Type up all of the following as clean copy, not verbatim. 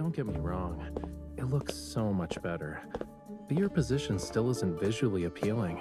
don't get me wrong. It looks so much better. But your position still isn't visually appealing.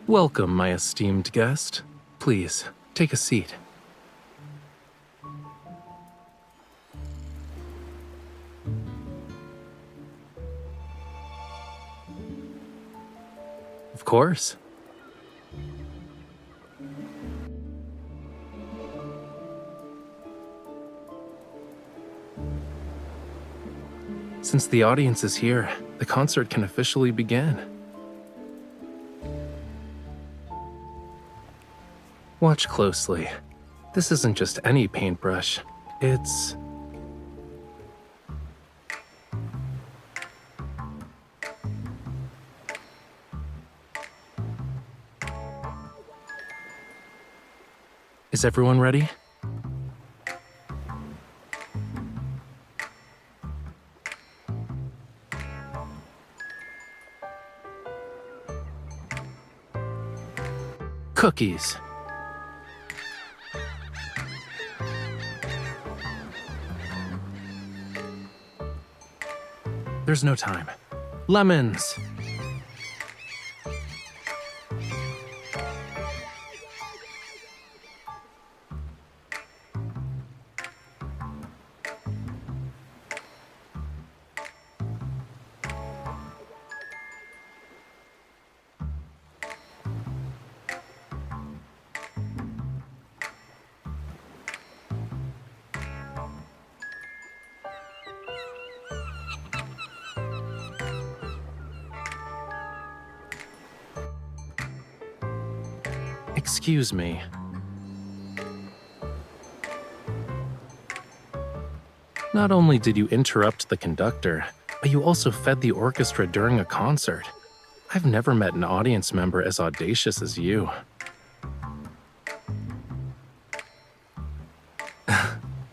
Welcome, my esteemed guest. Please, take a seat. Of course. Since the audience is here, the concert can officially begin. Watch closely. This isn't just any paintbrush. It's... Is everyone ready? Cookies. There's no time. Lemons. Excuse me. Not only did you interrupt the conductor, but you also fed the orchestra during a concert. I've never met an audience member as audacious as you.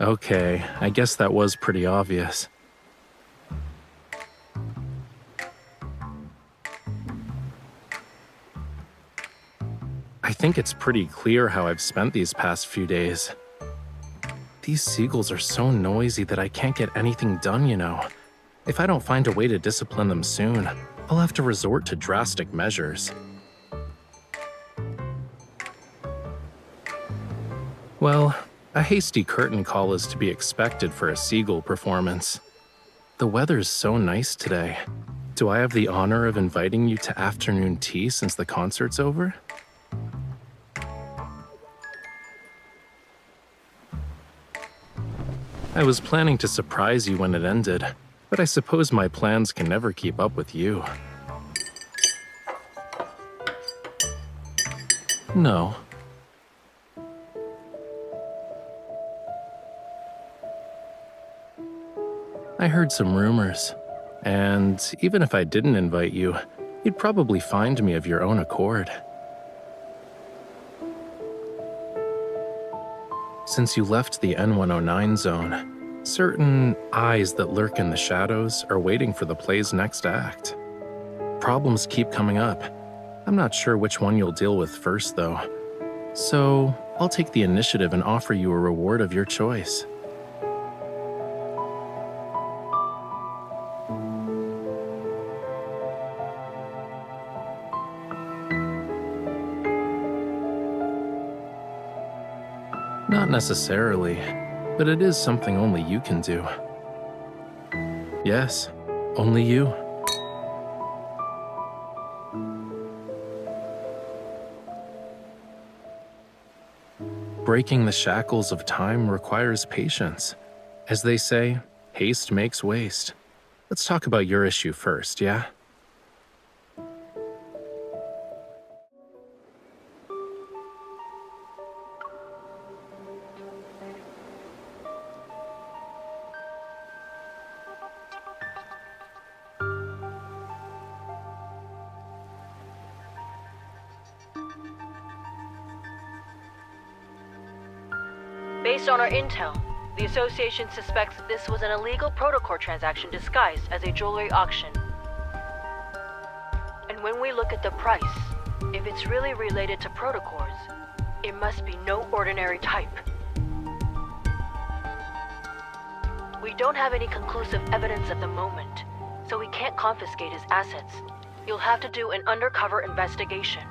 Okay, I guess that was pretty obvious. I think it's pretty clear how I've spent these past few days. These seagulls are so noisy that I can't get anything done, you know. If I don't find a way to discipline them soon, I'll have to resort to drastic measures. Well, a hasty curtain call is to be expected for a seagull performance. The weather's so nice today. Do I have the honor of inviting you to afternoon tea since the concert's over? I was planning to surprise you when it ended, but I suppose my plans can never keep up with you. No. I heard some rumors, and even if I didn't invite you, you'd probably find me of your own accord. Since you left the N109 zone, certain eyes that lurk in the shadows are waiting for the play's next act. Problems keep coming up. I'm not sure which one you'll deal with first, though. So, I'll take the initiative and offer you a reward of your choice. Not necessarily, but it is something only you can do. Yes, only you. Breaking the shackles of time requires patience. As they say, haste makes waste. Let's talk about your issue first, yeah? Based on our intel, the association suspects this was an illegal protocore transaction disguised as a jewelry auction. And when we look at the price, if it's really related to protocores, it must be no ordinary type. We don't have any conclusive evidence at the moment, so we can't confiscate his assets. You'll have to do an undercover investigation.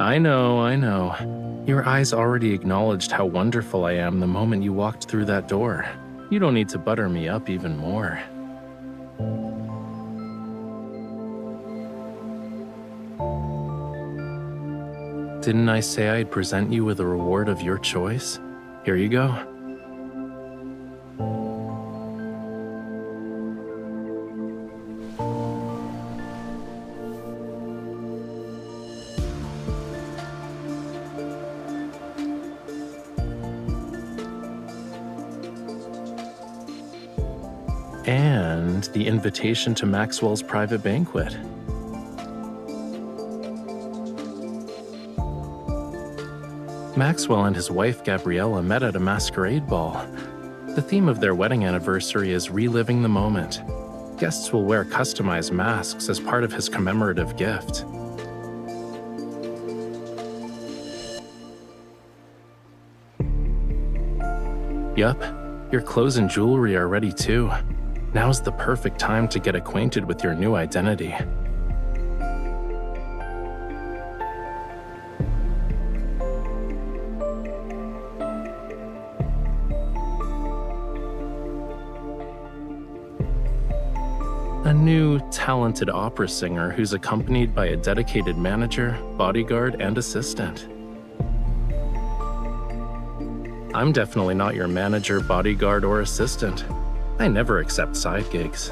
I know. Your eyes already acknowledged how wonderful I am the moment you walked through that door. You don't need to butter me up even more. Didn't I say I'd present you with a reward of your choice? Here you go. And the invitation to Maxwell's private banquet. Maxwell and his wife Gabriella met at a masquerade ball. The theme of their wedding anniversary is reliving the moment. Guests will wear customized masks as part of his commemorative gift. Yup, your clothes and jewelry are ready too. Now's the perfect time to get acquainted with your new identity. A new, talented opera singer who's accompanied by a dedicated manager, bodyguard, and assistant. I'm definitely not your manager, bodyguard, or assistant. I never accept side gigs.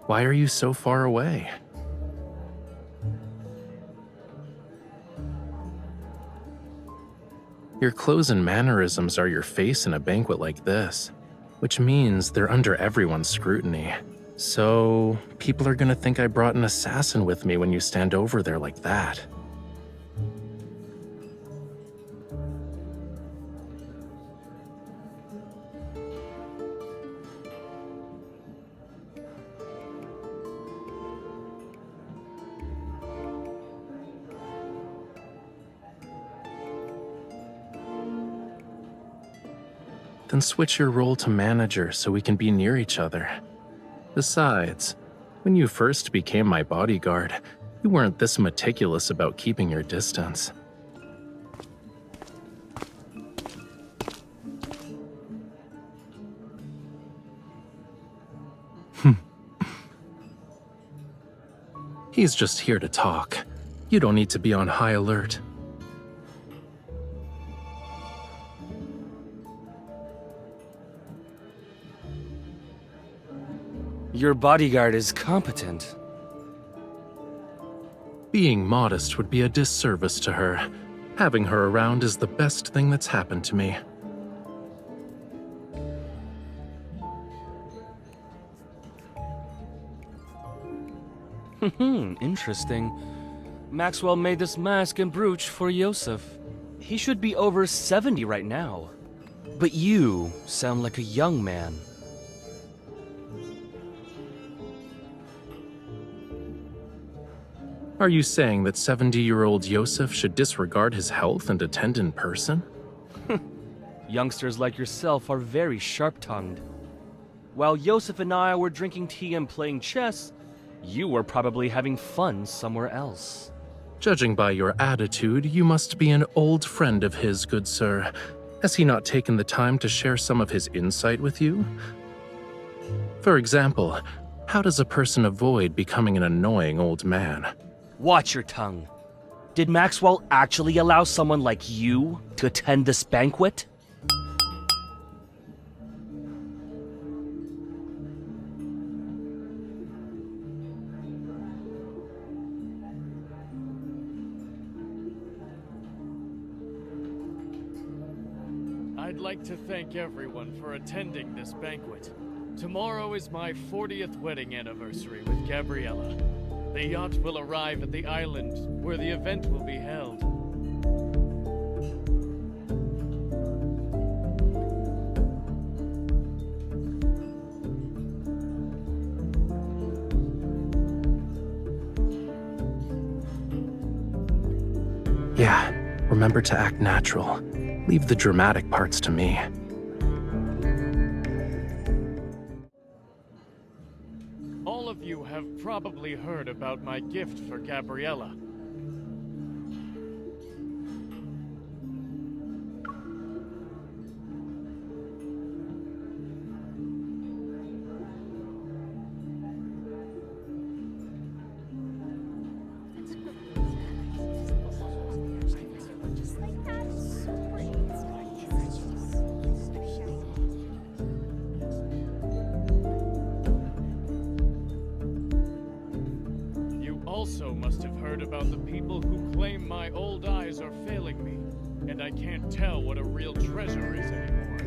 Why are you so far away? Your clothes and mannerisms are your face in a banquet like this, which means they're under everyone's scrutiny. So, people are gonna think I brought an assassin with me when you stand over there like that. Then switch your role to manager so we can be near each other. Besides, when you first became my bodyguard, you weren't this meticulous about keeping your distance. He's just here to talk. You don't need to be on high alert. Your bodyguard is competent. Being modest would be a disservice to her. Having her around is the best thing that's happened to me. Interesting. Maxwell made this mask and brooch for Yosef. He should be over 70 right now. But you sound like a young man. Are you saying that 70-year-old Yosef should disregard his health and attend in person? Youngsters like yourself are very sharp-tongued. While Yosef and I were drinking tea and playing chess, you were probably having fun somewhere else. Judging by your attitude, you must be an old friend of his, good sir. Has he not taken the time to share some of his insight with you? For example, how does a person avoid becoming an annoying old man? Watch your tongue. Did Maxwell actually allow someone like you to attend this banquet? I'd like to thank everyone for attending this banquet. Tomorrow is my 40th wedding anniversary with Gabriella. The yacht will arrive at the island where the event will be held. Yeah, remember to act natural. Leave the dramatic parts to me. All of you have probably heard about my gift for Gabriella. Also must have heard about the people who claim my old eyes are failing me, and I can't tell what a real treasure is anymore.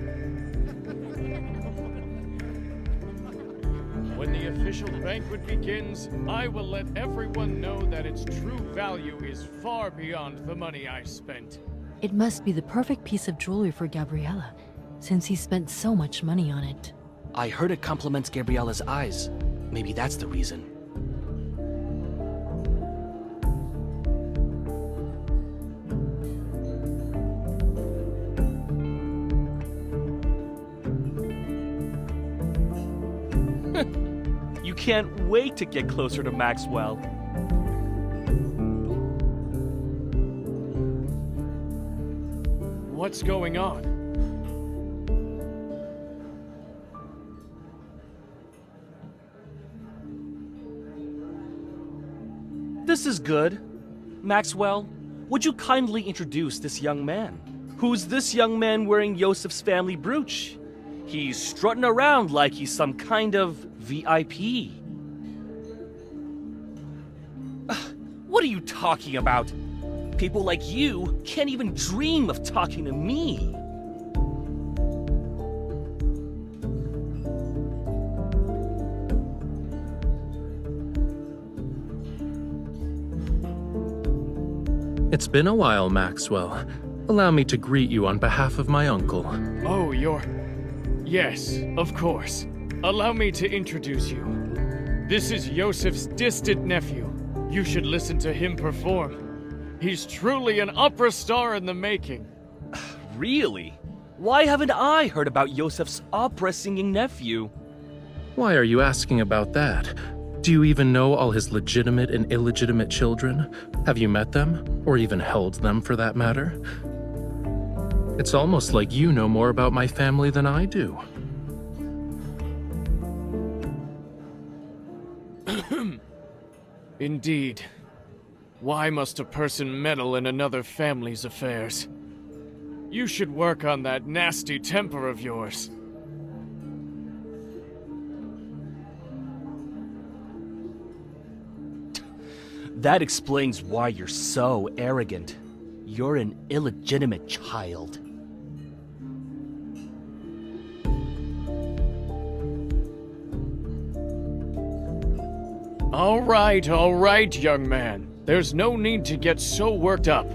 When the official banquet begins, I will let everyone know that its true value is far beyond the money I spent. It must be the perfect piece of jewelry for Gabriella, since he spent so much money on it. I heard it compliments Gabriella's eyes. Maybe that's the reason. You can't wait to get closer to Maxwell. What's going on? This is good. Maxwell, would you kindly introduce this young man? Who's this young man wearing Yosef's family brooch? He's strutting around like he's some kind of VIP. What are you talking about? People like you can't even dream of talking to me. It's been a while, Maxwell. Allow me to greet you on behalf of my uncle. Oh, Yes, of course. Allow me to introduce you. This is Yosef's distant nephew. You should listen to him perform. He's truly an opera star in the making. Really? Why haven't I heard about Yosef's opera-singing nephew? Why are you asking about that? Do you even know all his legitimate and illegitimate children? Have you met them? Or even held them, for that matter? It's almost like you know more about my family than I do. Indeed. Why must a person meddle in another family's affairs? You should work on that nasty temper of yours. That explains why you're so arrogant. You're an illegitimate child. All right, young man. There's no need to get so worked up.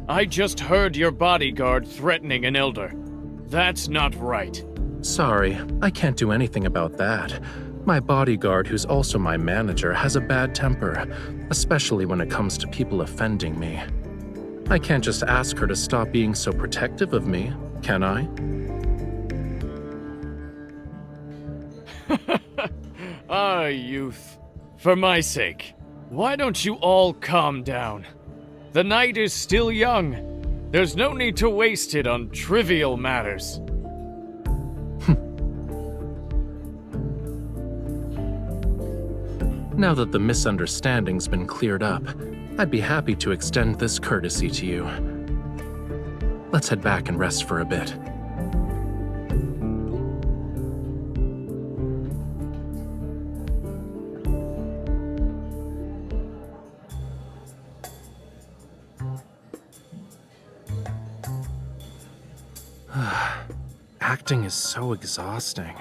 I just heard your bodyguard threatening an elder. That's not right. Sorry, I can't do anything about that. My bodyguard, who's also my manager, has a bad temper, especially when it comes to people offending me. I can't just ask her to stop being so protective of me, can I? Ah, youth. For my sake, why don't you all calm down? The night is still young. There's no need to waste it on trivial matters. Now that the misunderstanding's been cleared up, I'd be happy to extend this courtesy to you. Let's head back and rest for a bit. Acting is so exhausting.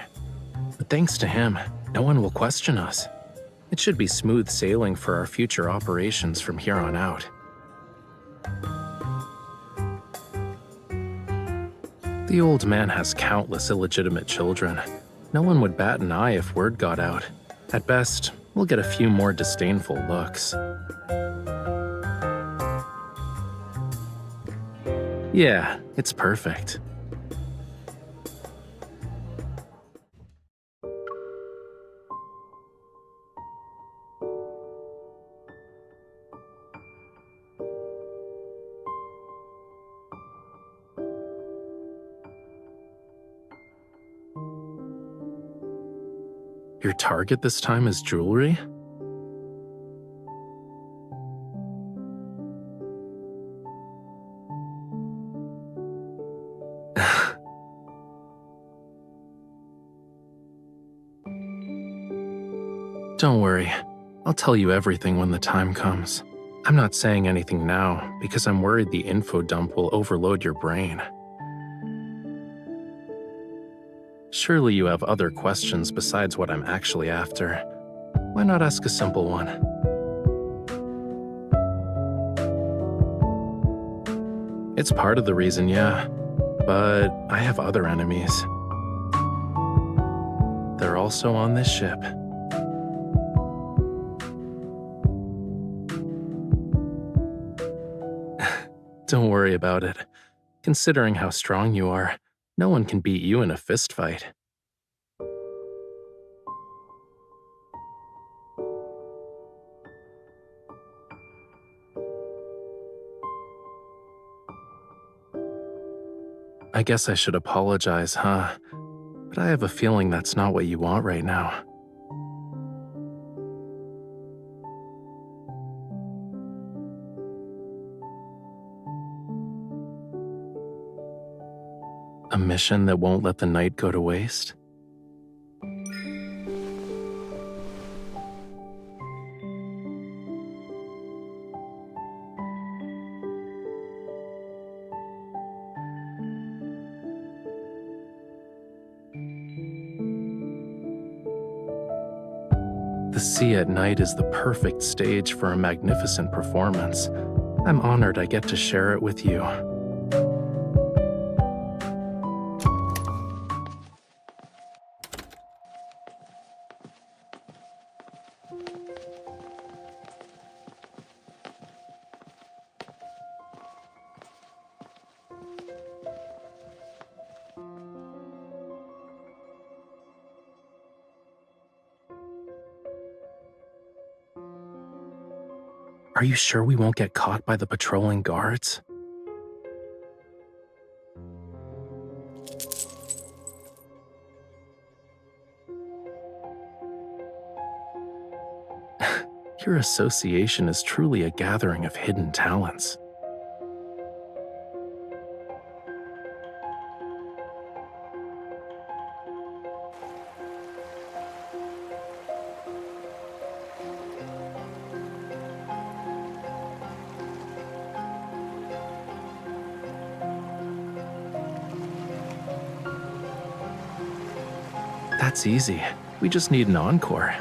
But thanks to him, no one will question us. It should be smooth sailing for our future operations from here on out. The old man has countless illegitimate children. No one would bat an eye if word got out. At best, we'll get a few more disdainful looks. Yeah, it's perfect. Your target this time is jewelry? Don't worry, I'll tell you everything when the time comes. I'm not saying anything now because I'm worried the info dump will overload your brain. Surely you have other questions besides what I'm actually after. Why not ask a simple one? It's part of the reason, yeah, but I have other enemies. They're also on this ship. Don't worry about it. Considering how strong you are, no one can beat you in a fistfight. I guess I should apologize, huh? But I have a feeling that's not what you want right now. A mission that won't let the night go to waste? The sea at night is the perfect stage for a magnificent performance. I'm honored I get to share it with you. Are you sure we won't get caught by the patrolling guards? Your association is truly a gathering of hidden talents. That's easy. We just need an encore.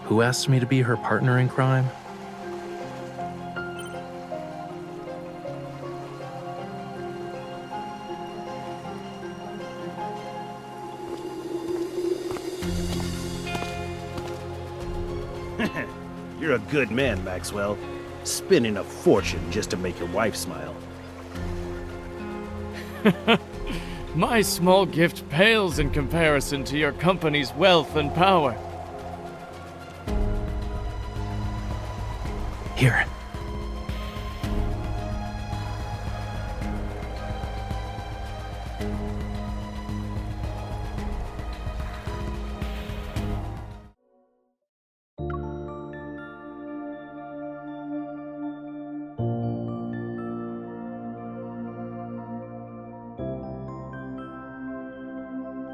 Who asked me to be her partner in crime? You're a good man, Maxwell. Spending a fortune just to make your wife smile. My small gift pales in comparison to your company's wealth and power. Here.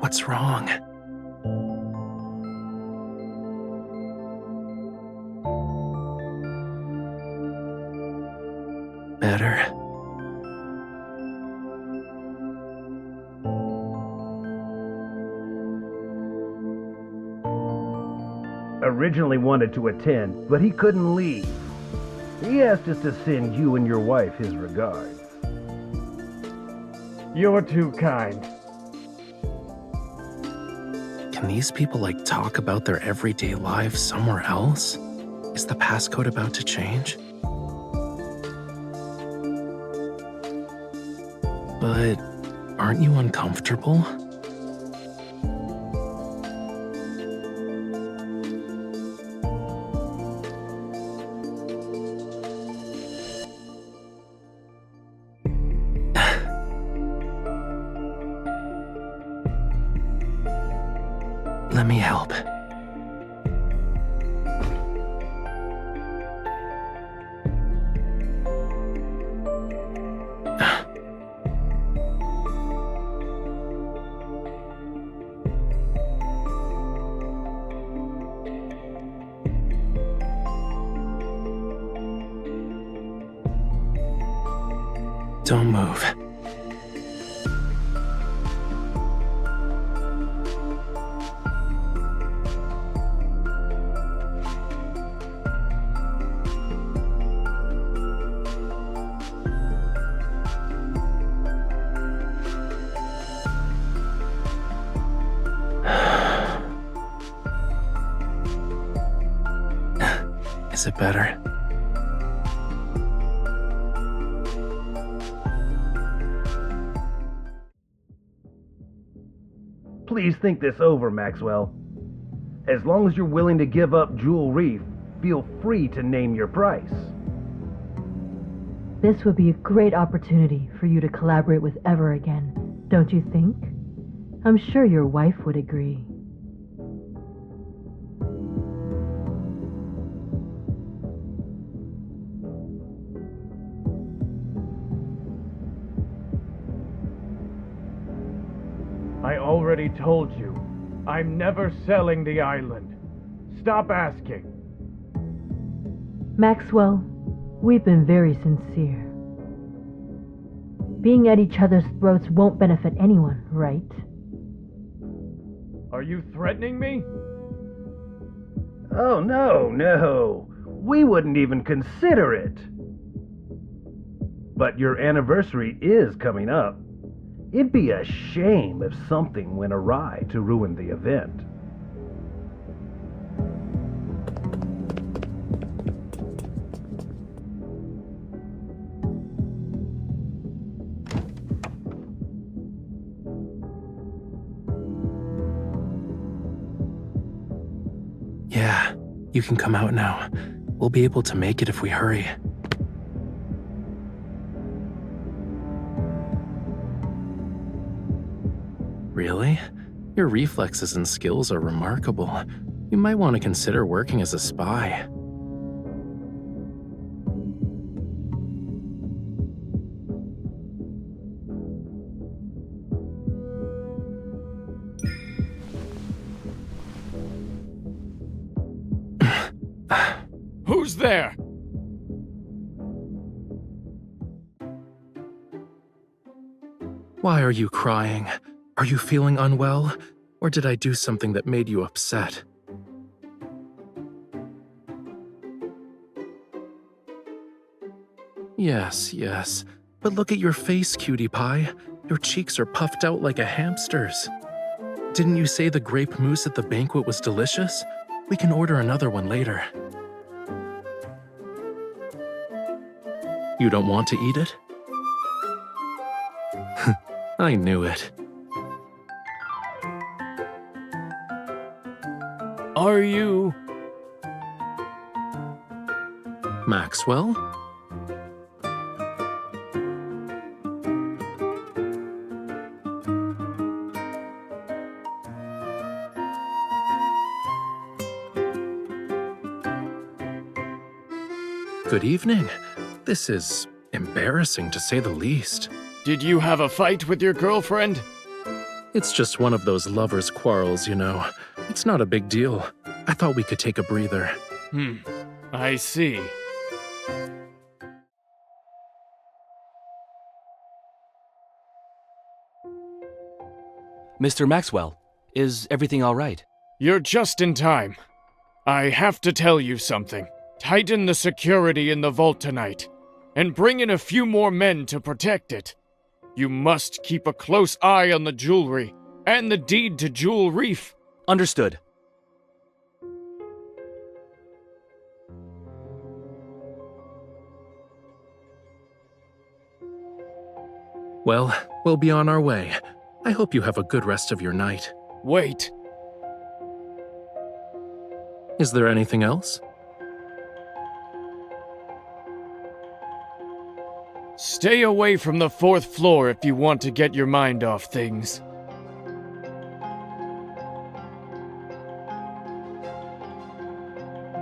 What's wrong? Better. Originally wanted to attend, but he couldn't leave. He asked us to send you and your wife his regards. You're too kind. Can these people talk about their everyday lives somewhere else? Is the passcode about to change? But aren't you uncomfortable? Let me help. Don't move. Is it better? Please think this over, Maxwell. As long as you're willing to give up Jewel Reef, feel free to name your price. This would be a great opportunity for you to collaborate with Ever again, don't you think? I'm sure your wife would agree. I already told you, I'm never selling the island. Stop asking. Maxwell, we've been very sincere. Being at each other's throats won't benefit anyone, right? Are you threatening me? Oh, no. We wouldn't even consider it. But your anniversary is coming up. It'd be a shame if something went awry to ruin the event. Yeah, you can come out now. We'll be able to make it if we hurry. Really? Your reflexes and skills are remarkable. You might want to consider working as a spy. Who's there? Why are you crying? Are you feeling unwell? Or did I do something that made you upset? Yes. But look at your face, cutie pie. Your cheeks are puffed out like a hamster's. Didn't you say the grape mousse at the banquet was delicious? We can order another one later. You don't want to eat it? I knew it. Are you... Maxwell? Good evening. This is embarrassing to say the least. Did you have a fight with your girlfriend? It's just one of those lovers' quarrels, you know. It's not a big deal. I thought we could take a breather. I see. Mr. Maxwell, is everything all right? You're just in time. I have to tell you something. Tighten the security in the vault tonight, and bring in a few more men to protect it. You must keep a close eye on the jewelry and the deed to Jewel Reef. Understood. Well, we'll be on our way. I hope you have a good rest of your night. Wait. Is there anything else? Stay away from the 4th floor if you want to get your mind off things.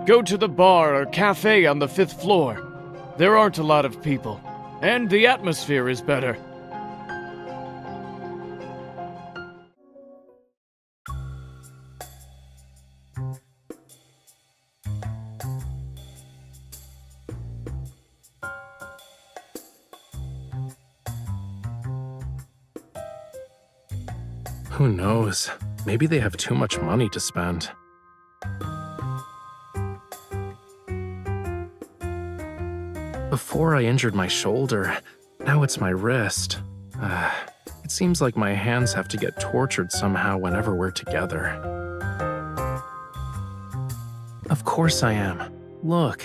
Go to the bar or cafe on the 5th floor. There aren't a lot of people, and the atmosphere is better. Who knows? Maybe they have too much money to spend. Before I injured my shoulder, now it's my wrist. It seems like my hands have to get tortured somehow whenever we're together. Of course I am. Look.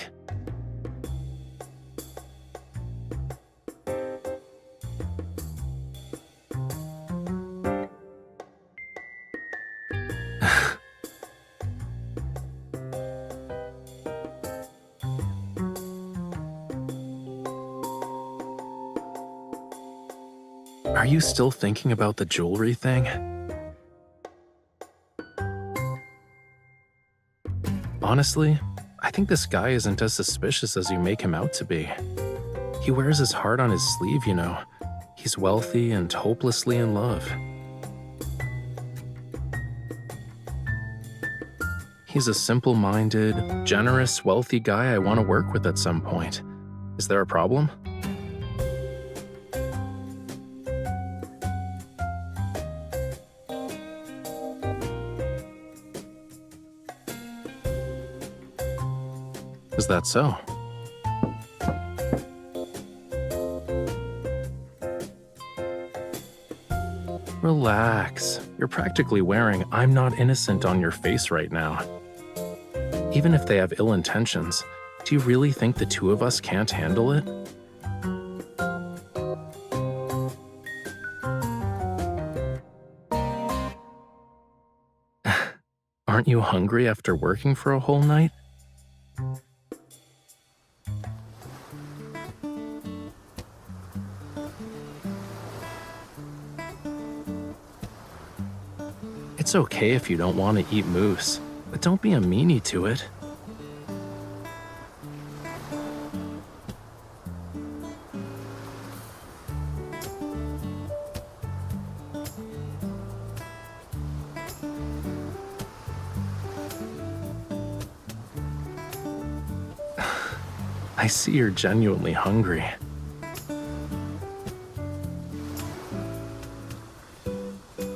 Are you still thinking about the jewelry thing? Honestly, I think this guy isn't as suspicious as you make him out to be. He wears his heart on his sleeve, you know. He's wealthy and hopelessly in love. He's a simple-minded, generous, wealthy guy I want to work with at some point. Is there a problem? Is that so? Relax. You're practically wearing "I'm not innocent" on your face right now. Even if they have ill intentions, do you really think the two of us can't handle it? Aren't you hungry after working for a whole night? It's okay if you don't want to eat moose, but don't be a meanie to it. I see you're genuinely hungry.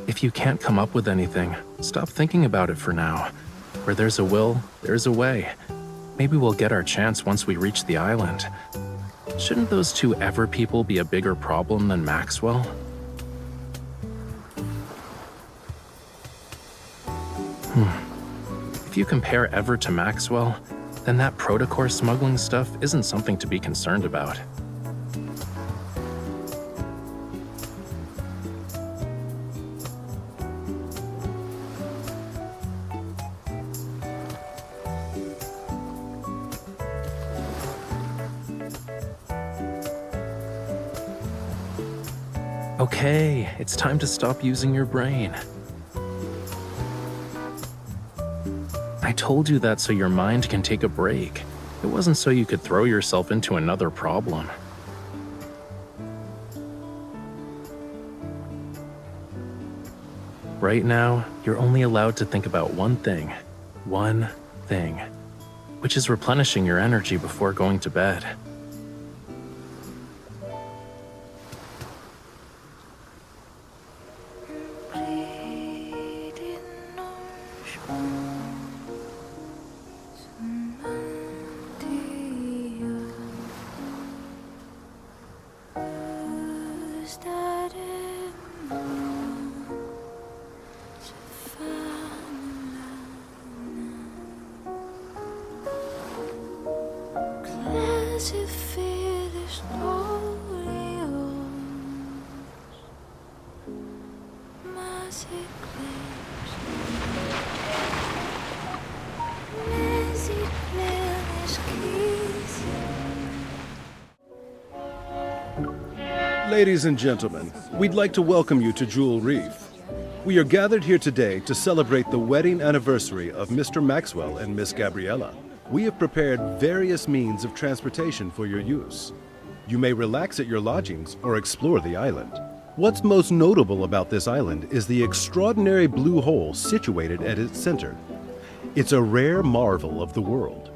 If you can't come up with anything, stop thinking about it for now. Where there's a will, there's a way. Maybe we'll get our chance once we reach the island. Shouldn't those two Ever people be a bigger problem than Maxwell? If you compare Ever to Maxwell, then that protocore smuggling stuff isn't something to be concerned about. Okay, it's time to stop using your brain. I told you that so your mind can take a break. It wasn't so you could throw yourself into another problem. Right now, you're only allowed to think about one thing, which is replenishing your energy before going to bed. Ladies and gentlemen, we'd like to welcome you to Jewel Reef. We are gathered here today to celebrate the wedding anniversary of Mr. Maxwell and Miss Gabriella. We have prepared various means of transportation for your use. You may relax at your lodgings or explore the island. What's most notable about this island is the extraordinary blue hole situated at its center. It's a rare marvel of the world.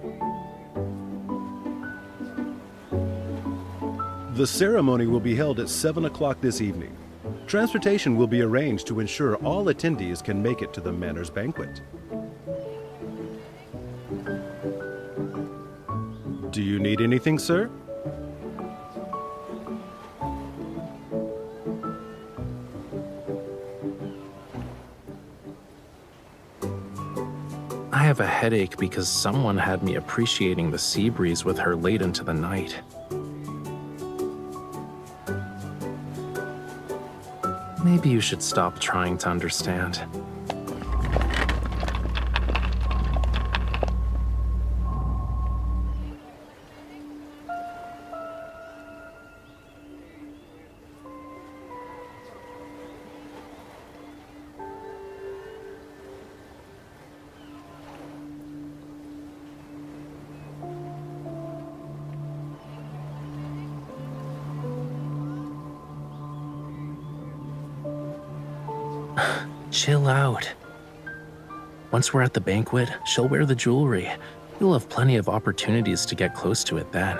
The ceremony will be held at 7 o'clock this evening. Transportation will be arranged to ensure all attendees can make it to the Manor's banquet. Do you need anything, sir? I have a headache because someone had me appreciating the sea breeze with her late into the night. Maybe you should stop trying to understand. Chill out. Once we're at the banquet, she'll wear the jewelry. You'll have plenty of opportunities to get close to it then.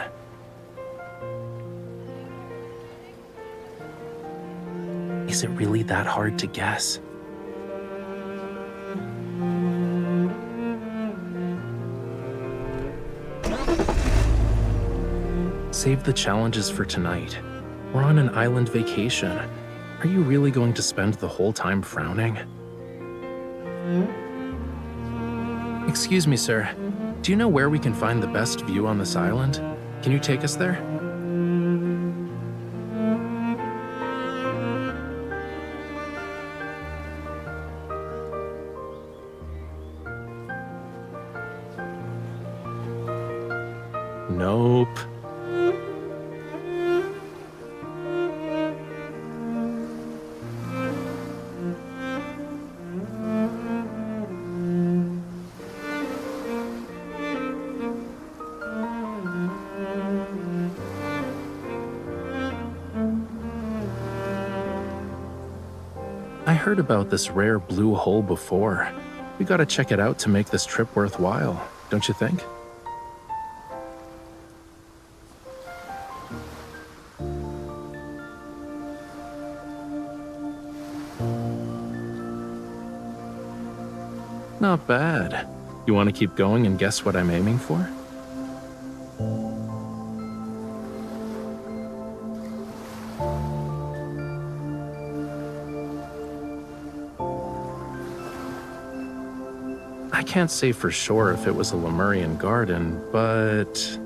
Is it really that hard to guess? Save the challenges for tonight. We're on an island vacation. Are you really going to spend the whole time frowning? Excuse me, sir. Do you know where we can find the best view on this island? Can you take us there? Nope. I heard about this rare blue hole before. We gotta check it out to make this trip worthwhile, don't you think? Not bad. You want to keep going and guess what I'm aiming for? I can't say for sure if it was a Lemurian garden, but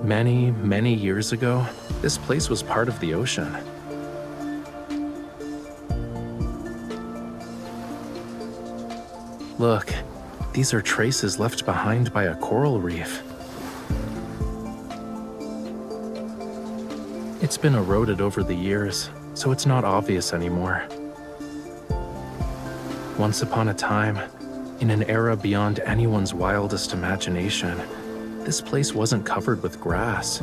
many years ago, this place was part of the ocean. Look, these are traces left behind by a coral reef. It's been eroded over the years, so it's not obvious anymore. Once upon a time, in an era beyond anyone's wildest imagination, this place wasn't covered with grass.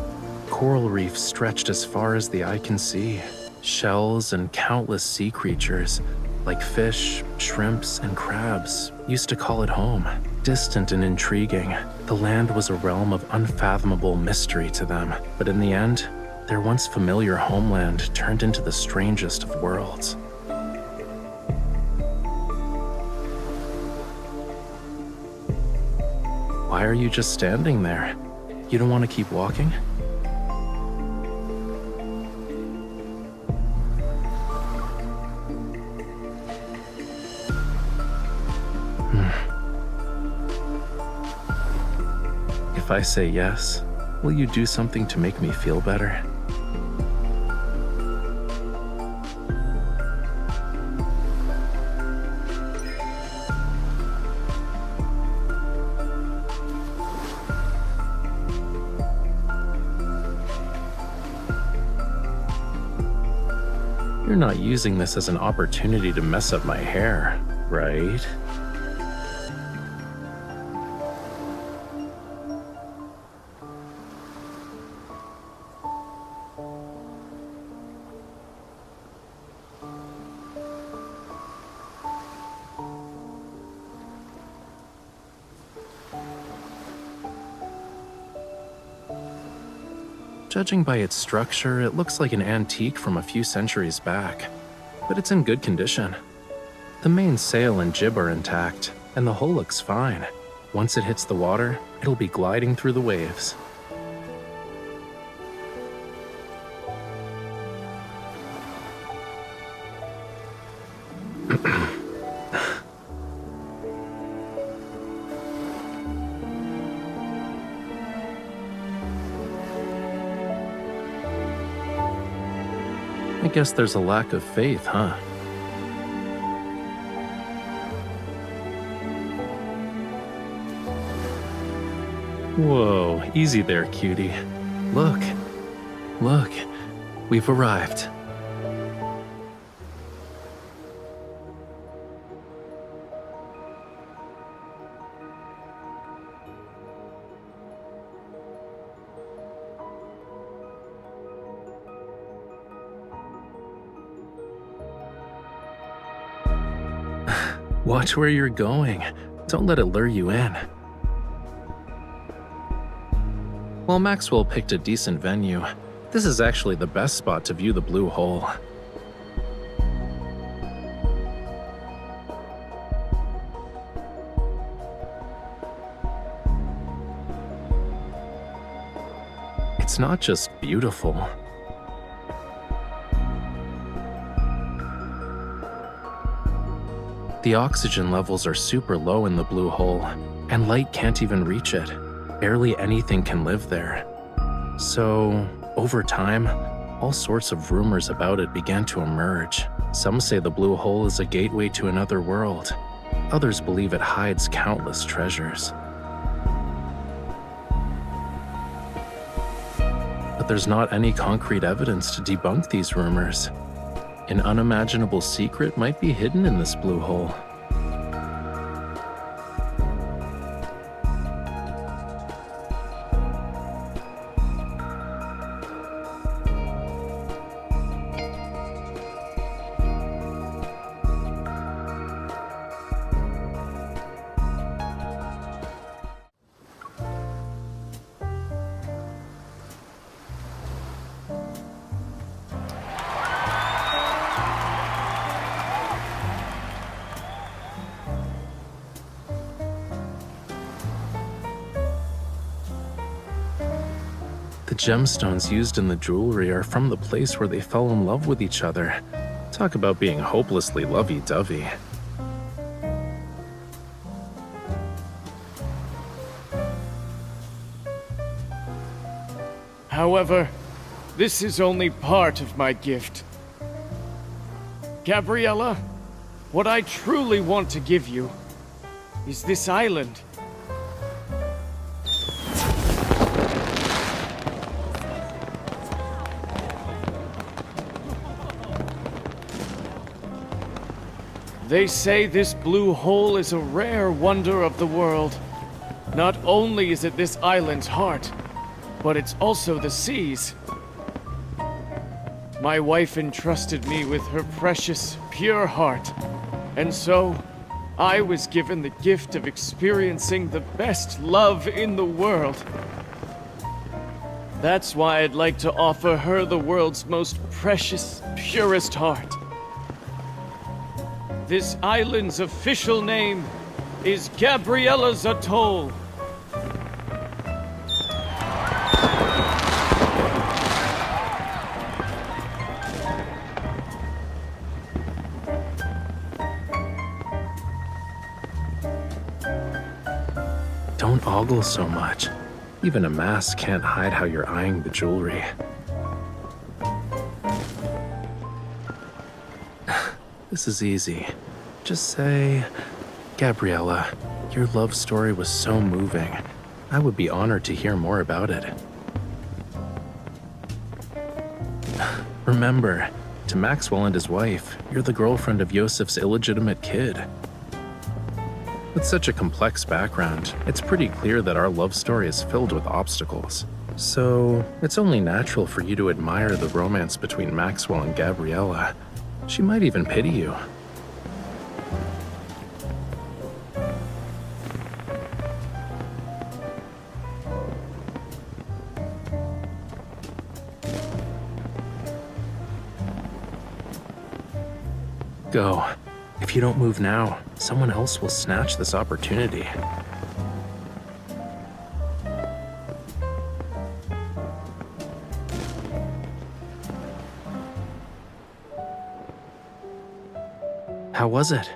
Coral reefs stretched as far as the eye can see. Shells and countless sea creatures, like fish, shrimps, and crabs, used to call it home. Distant and intriguing, the land was a realm of unfathomable mystery to them. But in the end, their once familiar homeland turned into the strangest of worlds. Why are you just standing there? You don't want to keep walking? If I say yes, will you do something to make me feel better? You're not using this as an opportunity to mess up my hair, right? Judging by its structure, it looks like an antique from a few centuries back, but it's in good condition. The main sail and jib are intact, and the hull looks fine. Once it hits the water, it'll be gliding through the waves. I guess there's a lack of faith, huh? Whoa, easy there, cutie. Look, we've arrived. Watch where you're going. Don't let it lure you in. While Maxwell picked a decent venue, this is actually the best spot to view the blue hole. It's not just beautiful. The oxygen levels are super low in the blue hole, and light can't even reach it. Barely anything can live there. So, over time, all sorts of rumors about it began to emerge. Some say the blue hole is a gateway to another world. Others believe it hides countless treasures. But there's not any concrete evidence to debunk these rumors. An unimaginable secret might be hidden in this blue hole. The gemstones used in the jewelry are from the place where they fell in love with each other. Talk about being hopelessly lovey-dovey. However, this is only part of my gift. Gabriella, what I truly want to give you is this island. They say this blue hole is a rare wonder of the world. Not only is it this island's heart, but it's also the sea's. My wife entrusted me with her precious, pure heart. And so, I was given the gift of experiencing the best love in the world. That's why I'd like to offer her the world's most precious, purest heart. This island's official name is Gabriella's Atoll. Don't ogle so much. Even a mask can't hide how you're eyeing the jewelry. This is easy. Just say, Gabriella, your love story was so moving. I would be honored to hear more about it. Remember, to Maxwell and his wife, you're the girlfriend of Yosef's illegitimate kid. With such a complex background, it's pretty clear that our love story is filled with obstacles. So, it's only natural for you to admire the romance between Maxwell and Gabriella. She might even pity you. Go. If you don't move now, someone else will snatch this opportunity. How was it?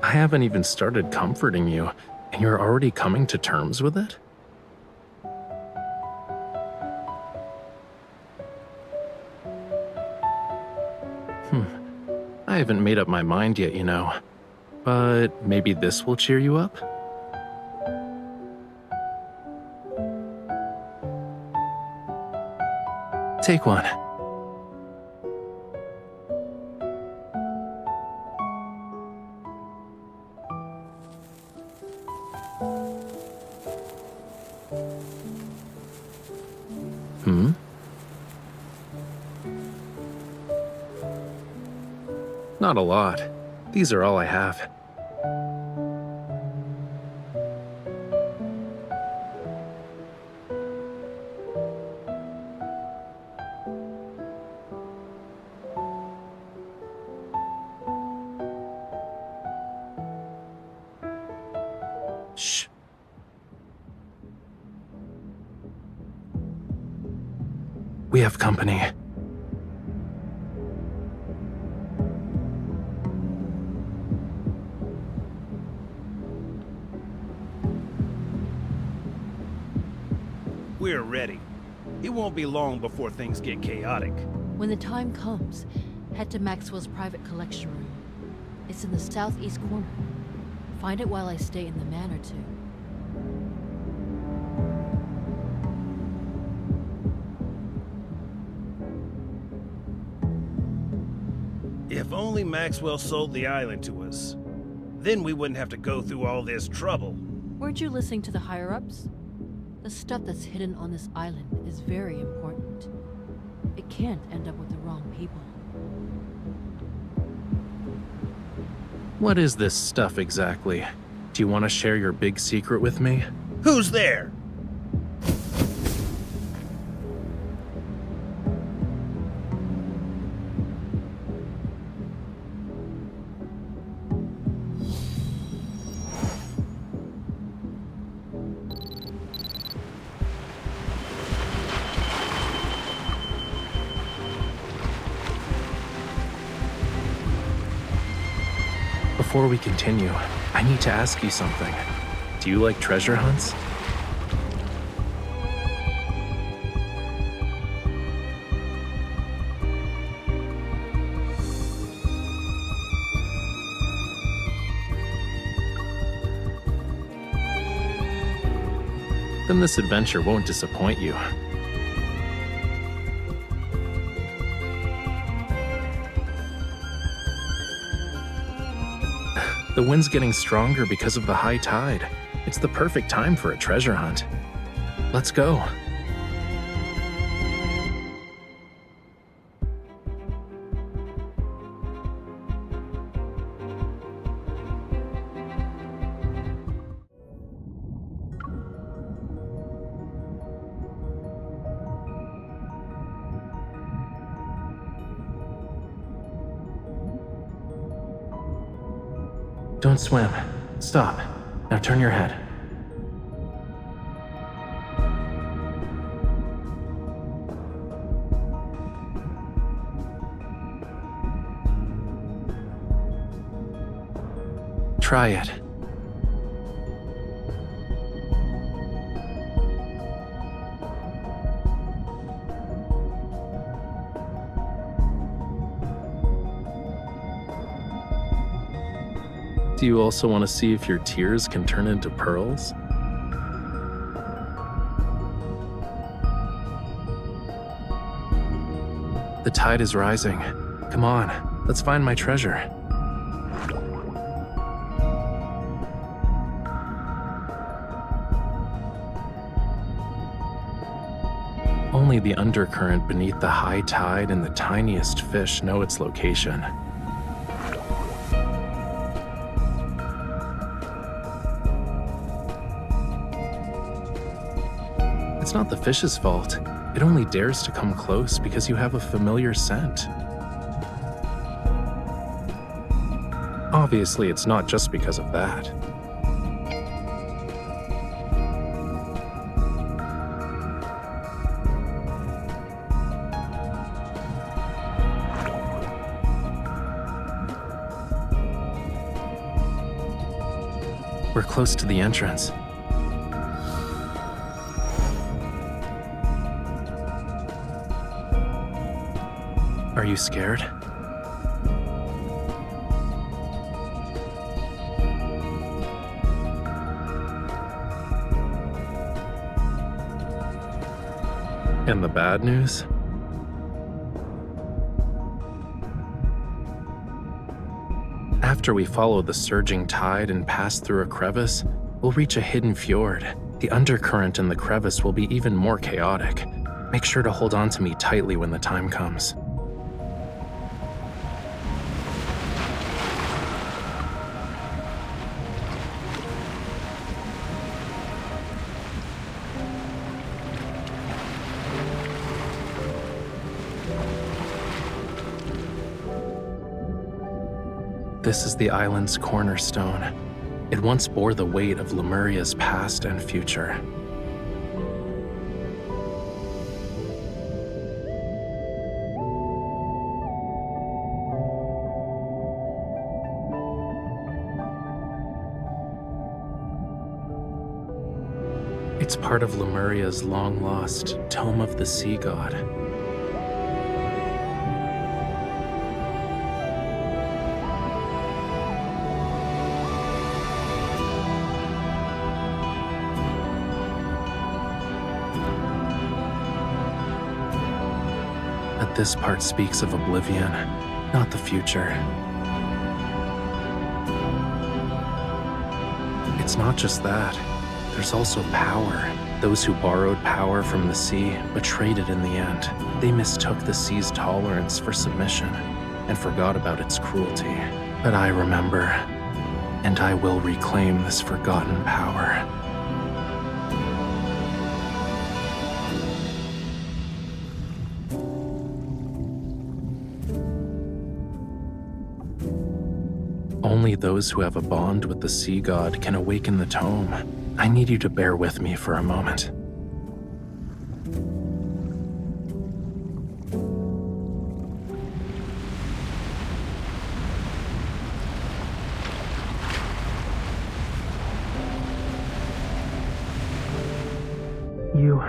I haven't even started comforting you, and you're already coming to terms with it? I haven't made up my mind yet, you know. But maybe this will cheer you up? Take one. Not a lot. These are all I have. Shh. We have company. We're ready. It won't be long before things get chaotic. When the time comes, head to Maxwell's private collection room. It's in the southeast corner. Find it while I stay in the manor too. If only Maxwell sold the island to us. Then we wouldn't have to go through all this trouble. Weren't you listening to the higher-ups? The stuff that's hidden on this island is very important. It can't end up with the wrong people. What is this stuff exactly? Do you want to share your big secret with me? Who's there? Before we continue, I need to ask you something. Do you like treasure hunts? Even this adventure won't disappoint you. The wind's getting stronger because of the high tide. It's the perfect time for a treasure hunt. Let's go. Don't swim. Stop. Now turn your head. Try it. Do you also want to see if your tears can turn into pearls? The tide is rising. Come on, let's find my treasure. Only the undercurrent beneath the high tide and the tiniest fish know its location. It's not the fish's fault. It only dares to come close because you have a familiar scent. Obviously, it's not just because of that. We're close to the entrance. Are you scared? And the bad news? After we follow the surging tide and pass through a crevice, we'll reach a hidden fjord. The undercurrent in the crevice will be even more chaotic. Make sure to hold on to me tightly when the time comes. This is the island's cornerstone. It once bore the weight of Lemuria's past and future. It's part of Lemuria's long-lost Tome of the Sea God. But this part speaks of oblivion, not the future. It's not just that. There's also power. Those who borrowed power from the sea betrayed it in the end. They mistook the sea's tolerance for submission and forgot about its cruelty. But I remember, and I will reclaim this forgotten power. Only those who have a bond with the sea god can awaken the tome. I need you to bear with me for a moment. You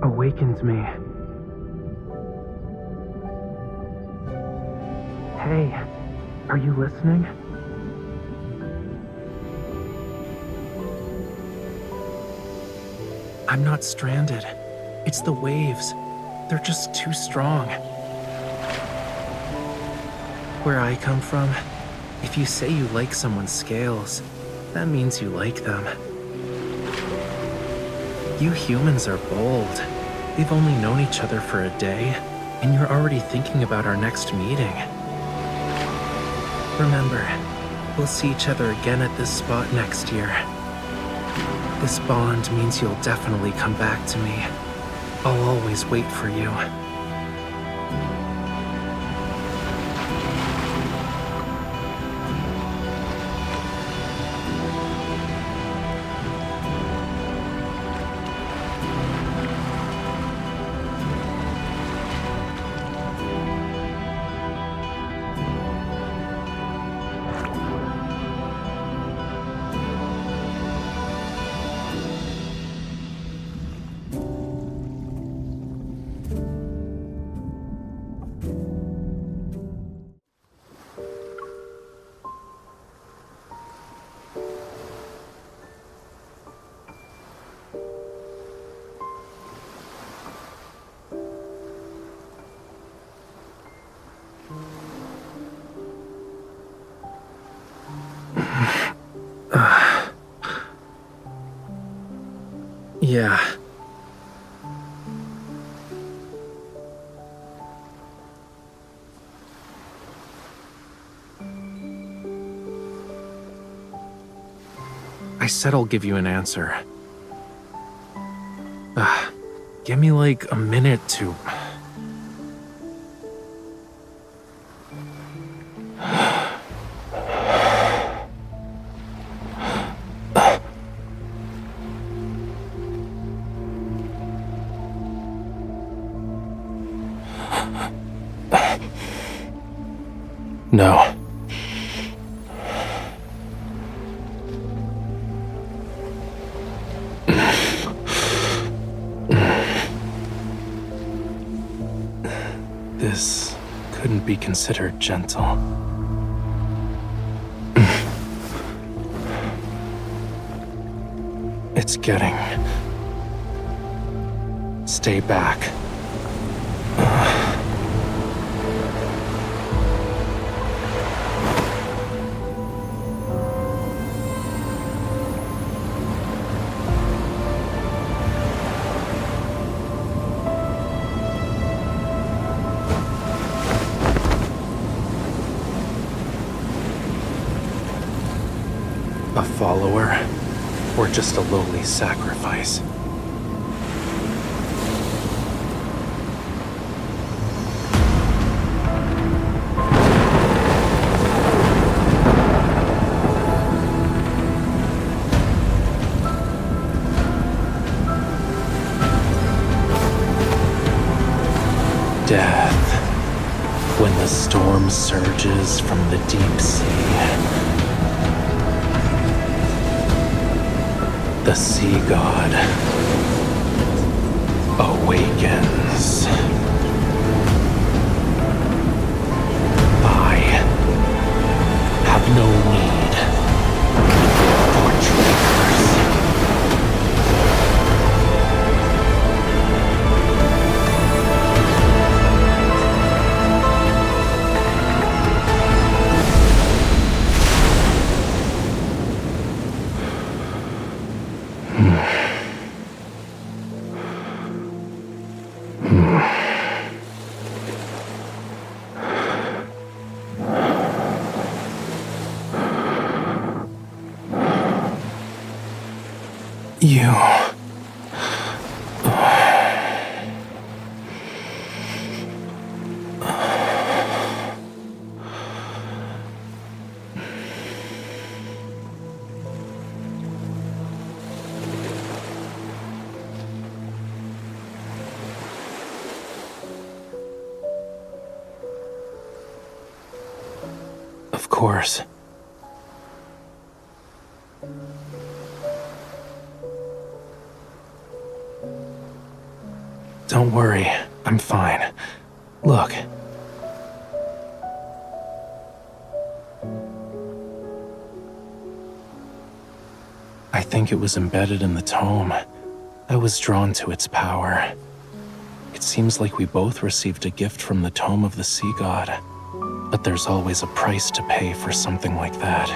awakened me. Hey, are you listening? I'm not stranded. It's the waves. They're just too strong. Where I come from, if you say you like someone's scales, that means you like them. You humans are bold. We've only known each other for a day, and you're already thinking about our next meeting. Remember, we'll see each other again at this spot next year. This bond means you'll definitely come back to me. I'll always wait for you. Yeah. I said I'll give you an answer. Give me like a minute to... No. This couldn't be considered gentle. It's getting... Stay back. A follower, or just a lowly sacrifice? Death, when the storm surges from the deep sea. The sea god awakens. I have no need for traitors. You... Of course. Don't worry, I'm fine. Look. I think it was embedded in the tome. I was drawn to its power. It seems like we both received a gift from the tome of the sea god, but there's always a price to pay for something like that.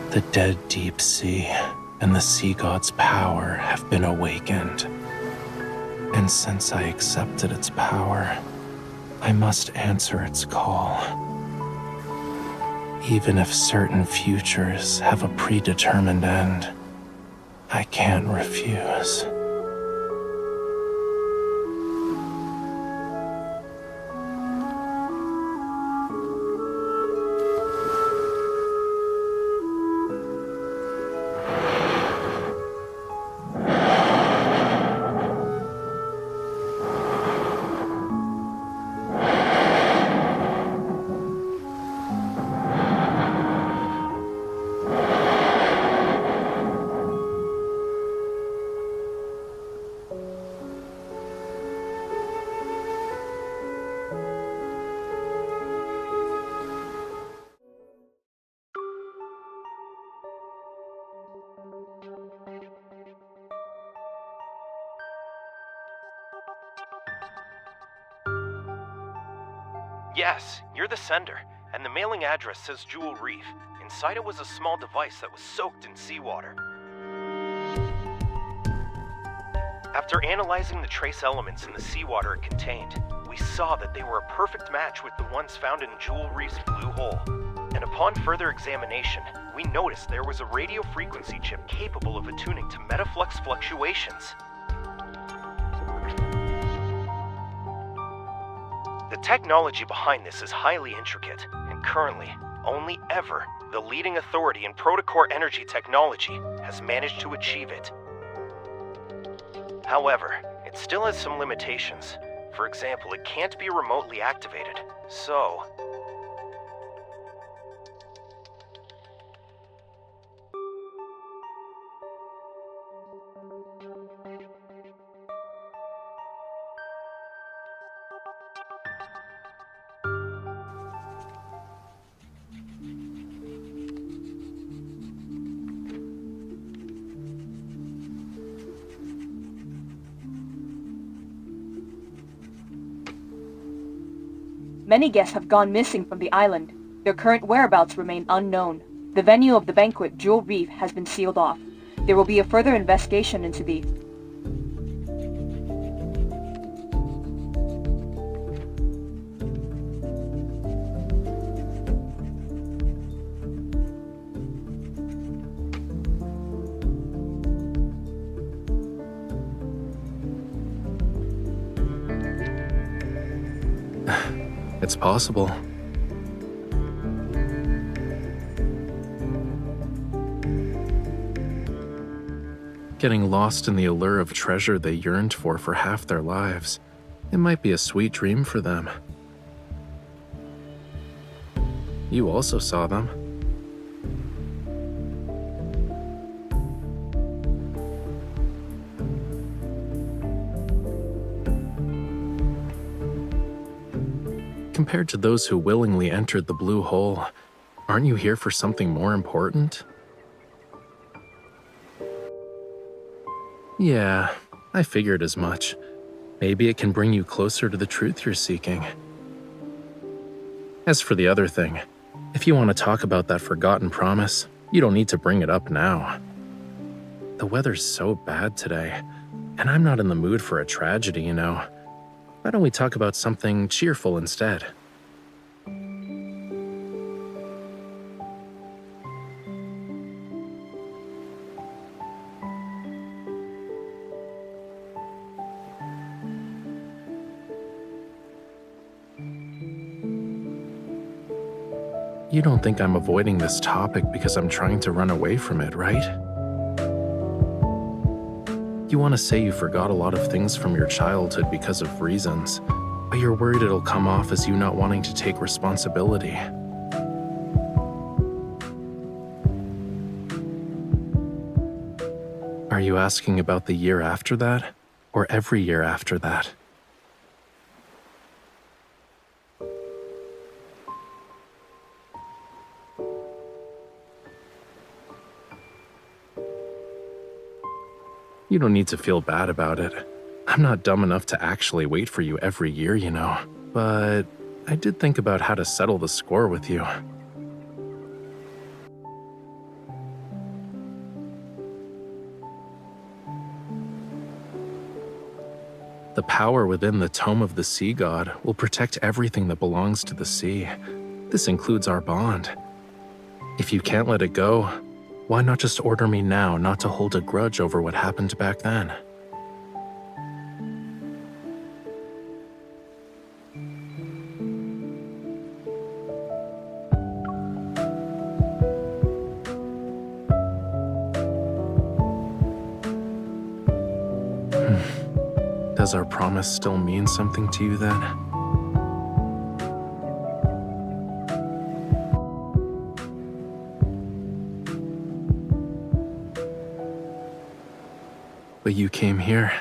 The dead deep sea and the sea god's power have been awakened. And since I accepted its power, I must answer its call. Even if certain futures have a predetermined end, I can't refuse. Yes, you're the sender, and the mailing address says Jewel Reef. Inside it was a small device that was soaked in seawater. After analyzing the trace elements in the seawater it contained, we saw that they were a perfect match with the ones found in Jewel Reef's blue hole. And upon further examination, we noticed there was a radio frequency chip capable of attuning to metaflux fluctuations. The technology behind this is highly intricate, and currently, only ever, the leading authority in protocore energy technology has managed to achieve it. However, it still has some limitations. For example, it can't be remotely activated, so... Many guests have gone missing from the island. Their current whereabouts remain unknown. The venue of the banquet, Jewel Reef, has been sealed off. There will be a further investigation into the... It's possible. Getting lost in the allure of treasure they yearned for half their lives. It might be a sweet dream for them. You also saw them. Compared to those who willingly entered the blue hole, aren't you here for something more important? Yeah, I figured as much. Maybe it can bring you closer to the truth you're seeking. As for the other thing, if you want to talk about that forgotten promise, you don't need to bring it up now. The weather's so bad today, and I'm not in the mood for a tragedy, you know. Why don't we talk about something cheerful instead? You don't think I'm avoiding this topic because I'm trying to run away from it, right? You want to say you forgot a lot of things from your childhood because of reasons, but you're worried it'll come off as you not wanting to take responsibility. Are you asking about the year after that, or every year after that? You don't need to feel bad about it. I'm not dumb enough to actually wait for you every year, you know. But I did think about how to settle the score with you. The power within the Tome of the Sea God will protect everything that belongs to the sea. This includes our bond. If you can't let it go, why not just order me now not to hold a grudge over what happened back then? Does our promise still mean something to you then? But you came here.